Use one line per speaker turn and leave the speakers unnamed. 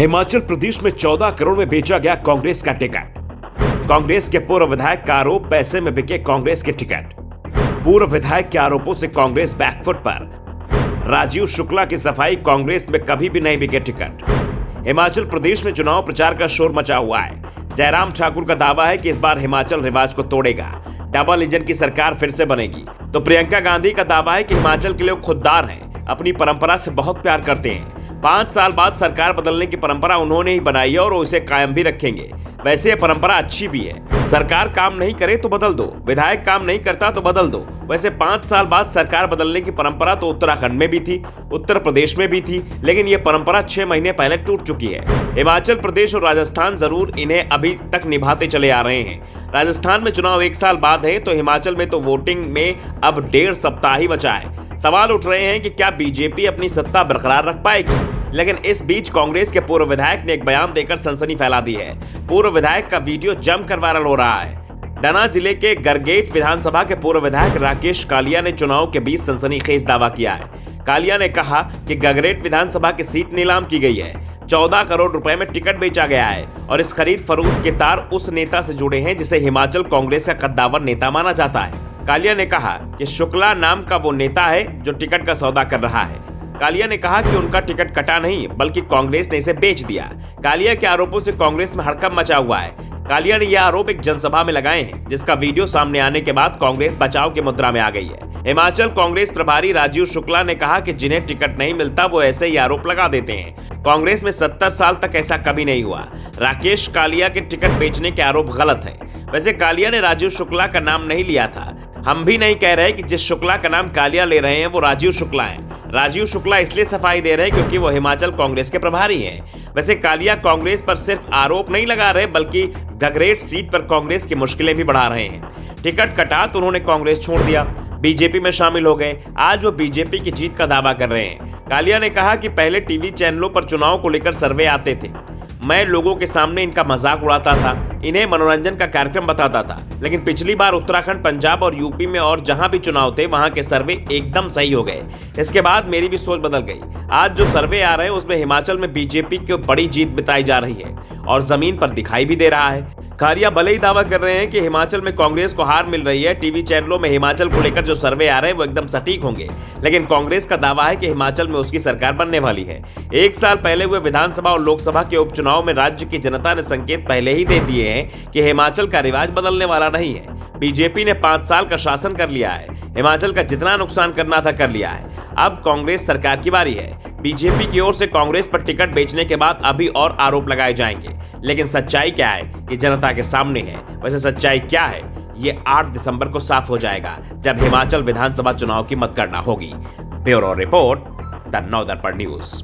हिमाचल प्रदेश में 14 करोड़ में बेचा गया कांग्रेस का टिकट। कांग्रेस के पूर्व विधायक का आरोप, पैसे में बिके कांग्रेस के टिकट। पूर्व विधायक के आरोपों से कांग्रेस बैकफुट पर। राजीव शुक्ला की सफाई, कांग्रेस में कभी भी नहीं बिके टिकट। हिमाचल प्रदेश में चुनाव प्रचार का शोर मचा हुआ है। जयराम ठाकुर का दावा है कि इस बार हिमाचल रिवाज को तोड़ेगा, डबल इंजन की सरकार फिर से बनेगी। तो प्रियंका गांधी का दावा है कि हिमाचल के लोग खुददार हैं, अपनी परंपरा से बहुत प्यार करते हैं। 5 साल बाद सरकार बदलने की परंपरा उन्होंने ही बनाई है और उसे कायम भी रखेंगे। वैसे ये परंपरा अच्छी भी है। सरकार काम नहीं करे तो बदल दो, विधायक काम नहीं करता तो बदल दो। वैसे 5 साल बाद सरकार बदलने की परंपरा तो उत्तराखंड में भी थी, उत्तर प्रदेश में भी थी, लेकिन ये परंपरा 6 महीने पहले टूट चुकी है। हिमाचल प्रदेश और राजस्थान जरूर इन्हें अभी तक निभाते चले आ रहे हैं। राजस्थान में चुनाव 1 साल बाद है, तो हिमाचल में तो वोटिंग में अब 1.5 सप्ताह ही बचा है। सवाल उठ रहे हैं कि क्या बीजेपी अपनी सत्ता बरकरार रख पाएगी। लेकिन इस बीच कांग्रेस के पूर्व विधायक ने एक बयान देकर सनसनी फैला दी है। पूर्व विधायक का वीडियो जमकर वायरल हो रहा है। डना जिले के गरगेट विधानसभा के पूर्व विधायक राकेश कालिया ने चुनाव के बीच सनसनीखेज दावा किया है। कालिया ने कहा कि गरगेट विधानसभा की सीट नीलाम की गई है, 14 करोड़ रुपए में टिकट बेचा गया है और इस खरीद फरोख्त के तार उस नेता से जुड़े हैं जिसे हिमाचल कांग्रेस का कद्दावर नेता माना जाता है। कालिया ने कहा कि शुक्ला नाम का वो नेता है जो टिकट का सौदा कर रहा है। कालिया ने कहा कि उनका टिकट कटा नहीं, बल्कि कांग्रेस ने इसे बेच दिया। कालिया के आरोपों से कांग्रेस में हड़कंप मचा हुआ है। कालिया ने यह आरोप एक जनसभा में लगाए हैं, जिसका वीडियो सामने आने के बाद कांग्रेस बचाव की मुद्रा में आ गई है। हिमाचल कांग्रेस प्रभारी राजीव शुक्ला ने कहा कि जिन्हें टिकट नहीं मिलता वो ऐसे ही आरोप लगा देते हैं। कांग्रेस में 70 साल तक ऐसा कभी नहीं हुआ। राकेश कालिया के टिकट बेचने के आरोप गलत है। वैसे कालिया ने राजीव शुक्ला का नाम नहीं लिया था। हम भी नहीं कह रहे कि जिस शुक्ला का नाम कालिया ले रहे हैं वो राजीव शुक्ला है। राजीव शुक्ला इसलिए सफाई दे रहे हैं क्योंकि वो हिमाचल कांग्रेस के प्रभारी हैं। वैसे कालिया कांग्रेस पर सिर्फ आरोप नहीं लगा रहे, बल्कि गगरेट सीट पर कांग्रेस की मुश्किलें भी बढ़ा रहे हैं। टिकट कटा तो उन्होंने कांग्रेस छोड़ दिया, बीजेपी में शामिल हो गए। आज वो बीजेपी की जीत का दावा कर रहे हैं। कालिया ने कहा कि पहले टीवी चैनलों पर चुनाव को लेकर सर्वे आते थे, मैं लोगों के सामने इनका मजाक उड़ाता था, इन्हें मनोरंजन का कार्यक्रम बताता था। लेकिन पिछली बार उत्तराखंड, पंजाब और यूपी में और जहां भी चुनाव थे वहां के सर्वे एकदम सही हो गए। इसके बाद मेरी भी सोच बदल गई। आज जो सर्वे आ रहे हैं उसमें हिमाचल में बीजेपी की बड़ी जीत बिताई जा रही है और जमीन पर दिखाई भी दे रहा है। कालिया भले ही दावा कर रहे हैं कि हिमाचल में कांग्रेस को हार मिल रही है, टीवी चैनलों में हिमाचल को लेकर जो सर्वे आ रहे हैं वो एकदम सटीक होंगे, लेकिन कांग्रेस का दावा है कि हिमाचल में उसकी सरकार बनने वाली है। 1 साल पहले हुए विधानसभा और लोकसभा के उपचुनाव में राज्य की जनता ने संकेत पहले ही दे दिए हैं कि हिमाचल का रिवाज बदलने वाला नहीं है। बीजेपी ने 5 साल का शासन कर लिया है, हिमाचल का जितना नुकसान करना था कर लिया है। अब कांग्रेस सरकार की बारी है। बीजेपी की ओर से कांग्रेस पर टिकट बेचने के बाद अभी और आरोप लगाए जाएंगे, लेकिन सच्चाई क्या है ये जनता के सामने है। वैसे सच्चाई क्या है ये 8 दिसंबर को साफ हो जाएगा, जब हिमाचल विधानसभा चुनाव की मतगणना होगी। Bureau report, the Navdarpan news.